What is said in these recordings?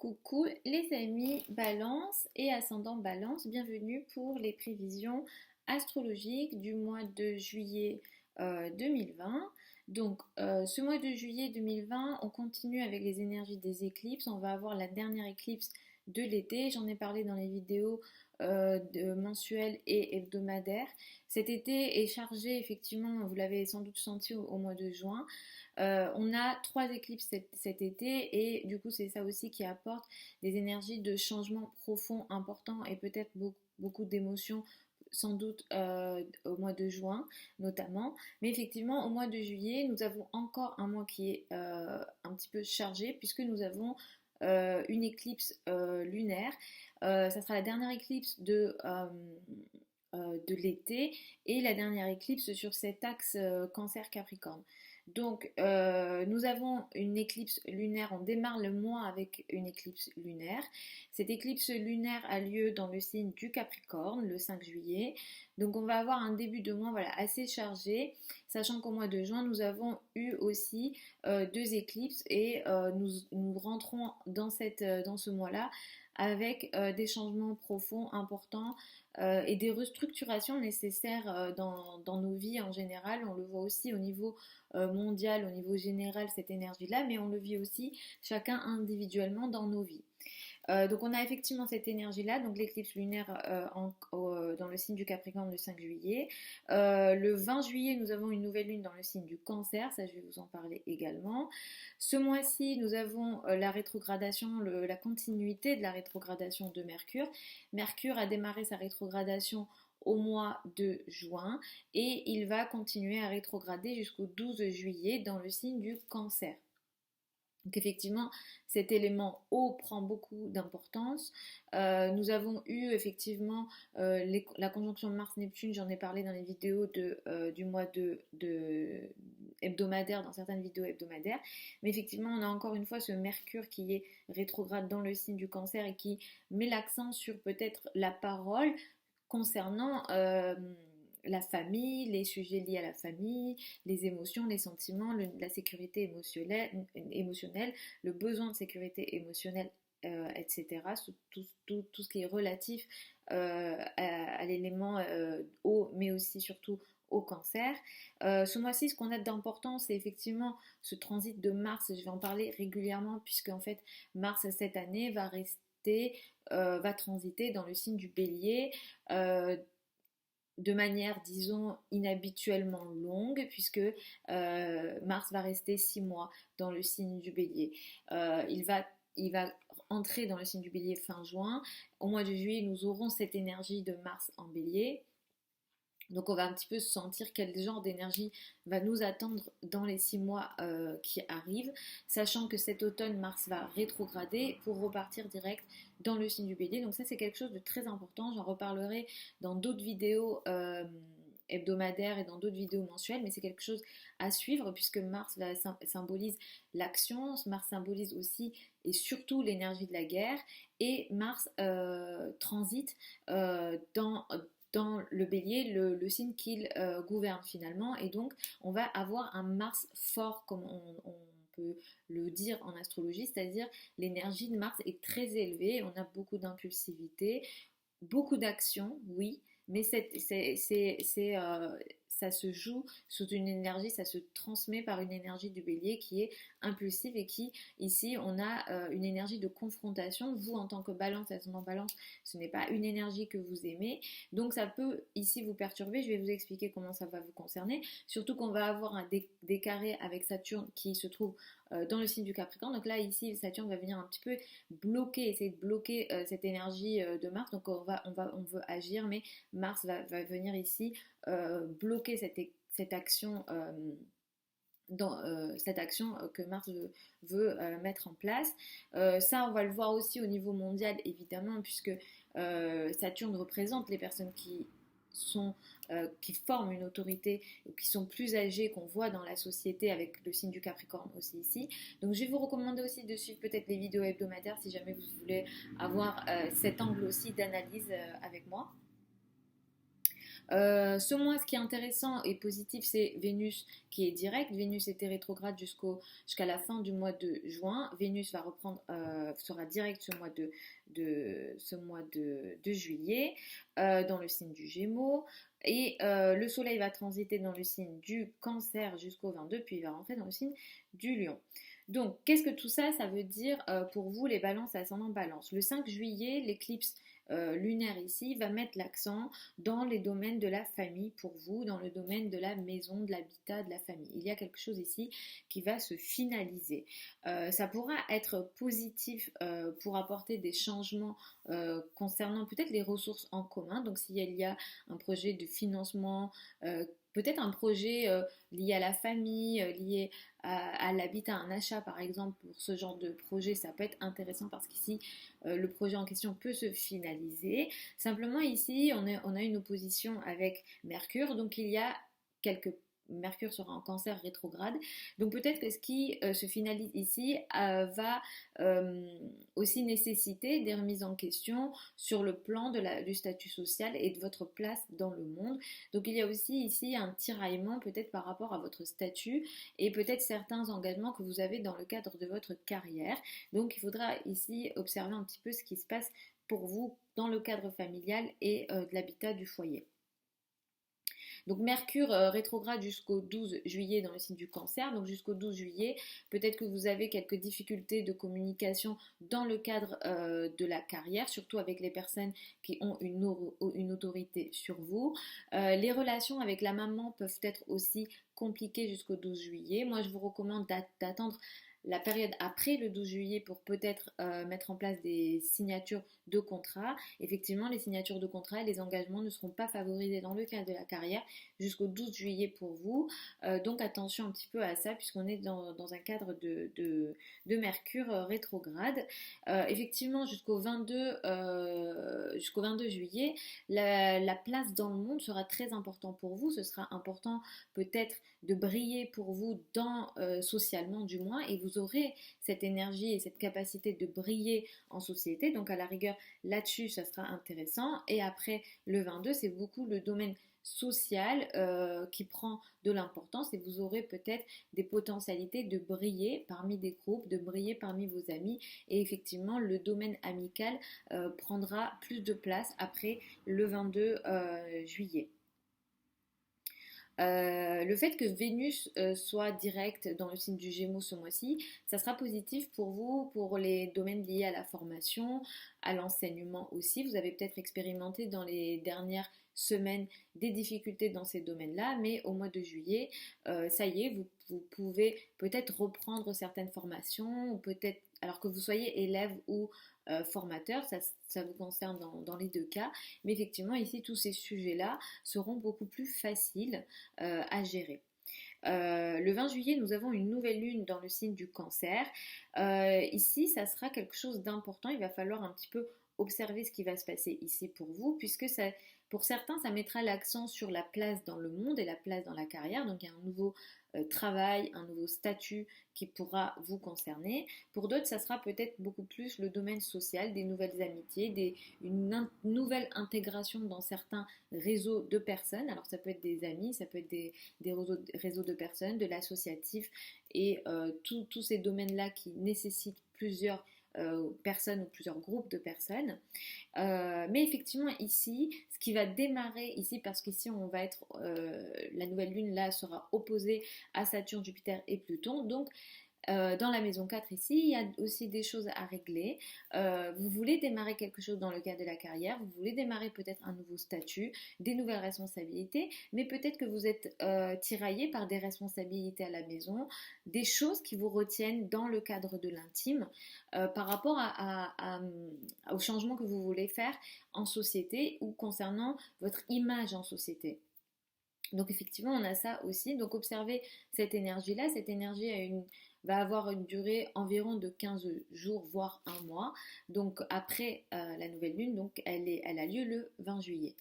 Coucou les amis Balance et ascendant Balance, bienvenue pour les prévisions astrologiques du mois de juillet 2020. Ce mois de juillet 2020, on continue avec les énergies des éclipses. On va avoir la dernière éclipse de l'été. J'en ai parlé dans les vidéos mensuelles et hebdomadaires. Cet été est chargé, effectivement, vous l'avez sans doute senti au mois de juin. On a 3 éclipses cet été et du coup c'est ça aussi qui apporte des énergies de changement profond important et peut-être beaucoup d'émotions sans doute au mois de juin notamment. Mais effectivement au mois de juillet nous avons encore un mois qui est un petit peu chargé puisque nous avons une éclipse lunaire. Ça sera la dernière éclipse de l'été et la dernière éclipse sur cet axe Cancer-Capricorne. Nous avons une éclipse lunaire, on démarre le mois avec une éclipse lunaire. Cette éclipse lunaire a lieu dans le signe du Capricorne le 5 juillet. Donc on va avoir un début de mois assez chargé, sachant qu'au mois de juin, nous avons eu aussi 2 éclipses et nous rentrons dans ce mois-là avec des changements profonds, importants et des restructurations nécessaires dans nos vies en général. On le voit aussi au niveau mondial, au niveau général, cette énergie-là, mais on le vit aussi chacun individuellement dans nos vies. Donc on a effectivement cette énergie-là, donc l'éclipse lunaire dans le signe du Capricorne le 5 juillet. Le 20 juillet, nous avons une nouvelle lune dans le signe du Cancer, ça je vais vous en parler également. Ce mois-ci, nous avons la rétrogradation, la continuité de la rétrogradation de Mercure. Mercure a démarré sa rétrogradation au mois de juin et il va continuer à rétrograder jusqu'au 12 juillet dans le signe du Cancer. Donc effectivement, cet élément eau prend beaucoup d'importance. Nous avons eu effectivement la conjonction Mars-Neptune, j'en ai parlé dans les vidéos du mois de hebdomadaire, dans certaines vidéos hebdomadaires. Mais effectivement, on a encore une fois ce Mercure qui est rétrograde dans le signe du Cancer et qui met l'accent sur peut-être la parole concernant la famille, les sujets liés à la famille, les émotions, les sentiments, la sécurité émotionnelle, le besoin de sécurité émotionnelle, etc. Tout ce qui est relatif à l'élément eau, mais aussi surtout au Cancer. Ce mois-ci, ce qu'on a d'important, c'est effectivement ce transit de Mars. Je vais en parler régulièrement puisque en fait Mars cette année va transiter dans le signe du Bélier. De manière, disons, inhabituellement longue, puisque Mars va rester 6 mois dans le signe du Bélier. Il va entrer dans le signe du Bélier fin juin. Au mois de juillet, nous aurons cette énergie de Mars en Bélier. Donc on va un petit peu sentir quel genre d'énergie va nous attendre dans les 6 mois qui arrivent, sachant que cet automne, Mars va rétrograder pour repartir direct dans le signe du Bélier. Donc ça, c'est quelque chose de très important. J'en reparlerai dans d'autres vidéos hebdomadaires et dans d'autres vidéos mensuelles, mais c'est quelque chose à suivre puisque Mars symbolise l'action, Mars symbolise aussi et surtout l'énergie de la guerre, et Mars transite dans le Bélier, le signe qu'il gouverne finalement, et donc on va avoir un Mars fort, comme on peut le dire en astrologie, c'est-à-dire l'énergie de Mars est très élevée, on a beaucoup d'impulsivité, beaucoup d'action, oui, mais ça se joue sous une énergie, ça se transmet par une énergie du Bélier qui est impulsive et qui, ici, on a une énergie de confrontation. Vous, en tant que Balance, ascendant Balance, ce n'est pas une énergie que vous aimez, donc ça peut ici vous perturber. Je vais vous expliquer comment ça va vous concerner, surtout qu'on va avoir un décarré avec Saturne qui se trouve dans le signe du Capricorne. Donc là, ici, Saturne va venir un petit peu essayer de bloquer cette énergie de Mars. Donc on veut agir, mais Mars va venir ici bloquer cette action cette action que Mars veut mettre en place. Ça, on va le voir aussi au niveau mondial, évidemment, puisque Saturne représente les personnes qui forment une autorité, ou qui sont plus âgées, qu'on voit dans la société avec le signe du Capricorne aussi ici. Donc je vais vous recommander aussi de suivre peut-être les vidéos hebdomadaires si jamais vous voulez avoir cet angle aussi d'analyse avec moi. Ce mois, ce qui est intéressant et positif, c'est Vénus qui est direct. Vénus était rétrograde jusqu'à la fin du mois de juin. Vénus va reprendre, sera direct ce mois de juillet dans le signe du Gémeaux. Et le Soleil va transiter dans le signe du Cancer jusqu'au 22, puis il va rentrer dans le signe du Lion. Donc, qu'est-ce que tout ça, ça veut dire pour vous les balances ascendant balance? Le 5 juillet, l'éclipse lunaire ici va mettre l'accent dans les domaines de la famille pour vous, dans le domaine de la maison, de l'habitat, de la famille. Il y a quelque chose ici qui va se finaliser. Ça pourra être positif pour apporter des changements concernant peut-être les ressources en commun. Donc s'il y a un projet de financement, peut-être un projet lié à la famille, lié à l'habitat, un achat par exemple, pour ce genre de projet, ça peut être intéressant parce qu'ici, le projet en question peut se finaliser. Simplement ici, on a une opposition avec Mercure, donc il y a quelques Mercure sera en Cancer rétrograde. Donc peut-être que ce qui se finalise ici va aussi nécessiter des remises en question sur le plan du statut social et de votre place dans le monde. Donc il y a aussi ici un tiraillement peut-être par rapport à votre statut et peut-être certains engagements que vous avez dans le cadre de votre carrière. Donc il faudra ici observer un petit peu ce qui se passe pour vous dans le cadre familial et de l'habitat du foyer. Donc Mercure rétrograde jusqu'au 12 juillet dans le signe du Cancer. Donc jusqu'au 12 juillet, peut-être que vous avez quelques difficultés de communication dans le cadre de la carrière, surtout avec les personnes qui ont une autorité sur vous. Les relations avec la maman peuvent être aussi compliquées jusqu'au 12 juillet. Moi, je vous recommande d'attendre la période après le 12 juillet pour peut-être mettre en place des signatures de contrat. Effectivement, les signatures de contrat et les engagements ne seront pas favorisés dans le cadre de la carrière jusqu'au 12 juillet pour vous. Donc attention un petit peu à ça puisqu'on est dans un cadre de Mercure rétrograde. Effectivement, jusqu'au 22 juillet, la place dans le monde sera très important pour vous. Ce sera important peut-être de briller pour vous socialement du moins, et vous aurez cette énergie et cette capacité de briller en société. Donc à la rigueur là-dessus ça sera intéressant. Et après le 22, c'est beaucoup le domaine social qui prend de l'importance, et vous aurez peut-être des potentialités de briller parmi des groupes, de briller parmi vos amis, et effectivement le domaine amical prendra plus de place après le 22 juillet. Le fait que Vénus soit directe dans le signe du Gémeaux ce mois-ci, ça sera positif pour vous, pour les domaines liés à la formation, à l'enseignement aussi. Vous avez peut-être expérimenté dans les dernières semaines des difficultés dans ces domaines-là, mais au mois de juillet, ça y est, vous pouvez peut-être reprendre certaines formations, ou peut-être, alors que vous soyez élève ou formateur, ça vous concerne dans les deux cas, mais effectivement ici tous ces sujets-là seront beaucoup plus faciles à gérer. Le 20 juillet, nous avons une nouvelle lune dans le signe du Cancer. Ici, ça sera quelque chose d'important. Il va falloir un petit peu observer ce qui va se passer ici pour vous, puisque pour certains, ça mettra l'accent sur la place dans le monde et la place dans la carrière. Donc, il y a un nouveau travail, un nouveau statut qui pourra vous concerner. Pour d'autres, ça sera peut-être beaucoup plus le domaine social, des nouvelles amitiés, une nouvelle intégration dans certains réseaux de personnes. Alors, ça peut être des amis, ça peut être des réseaux de personnes, de l'associatif, et tous ces domaines-là qui nécessitent plusieurs personnes ou plusieurs groupes de personnes. Mais effectivement ici, ce qui va démarrer ici, parce qu'ici on va être, la nouvelle lune là sera opposée à Saturne, Jupiter et Pluton, donc dans la maison 4 ici, il y a aussi des choses à régler. Vous voulez démarrer quelque chose dans le cadre de la carrière, vous voulez démarrer peut-être un nouveau statut, des nouvelles responsabilités, mais peut-être que vous êtes tiraillé par des responsabilités à la maison, des choses qui vous retiennent dans le cadre de l'intime par rapport au changement que vous voulez faire en société ou concernant votre image en société. Donc effectivement, on a ça aussi. Donc observez cette énergie-là. Cette énergie va avoir une durée environ de 15 jours, voire un mois. Donc après la nouvelle lune, donc elle a lieu le 20 juillet.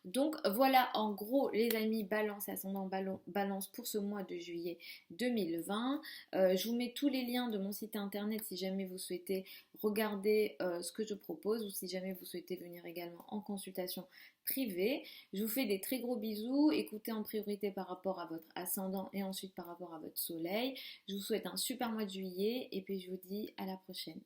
Donc voilà en gros les amis Balance et ascendant Balance pour ce mois de juillet 2020. Je vous mets tous les liens de mon site internet si jamais vous souhaitez regarder ce que je propose ou si jamais vous souhaitez venir également en consultation privée. Je vous fais des très gros bisous. Écoutez en priorité par rapport à votre ascendant et ensuite par rapport à votre soleil. Je vous souhaite un super mois de juillet et puis je vous dis à la prochaine.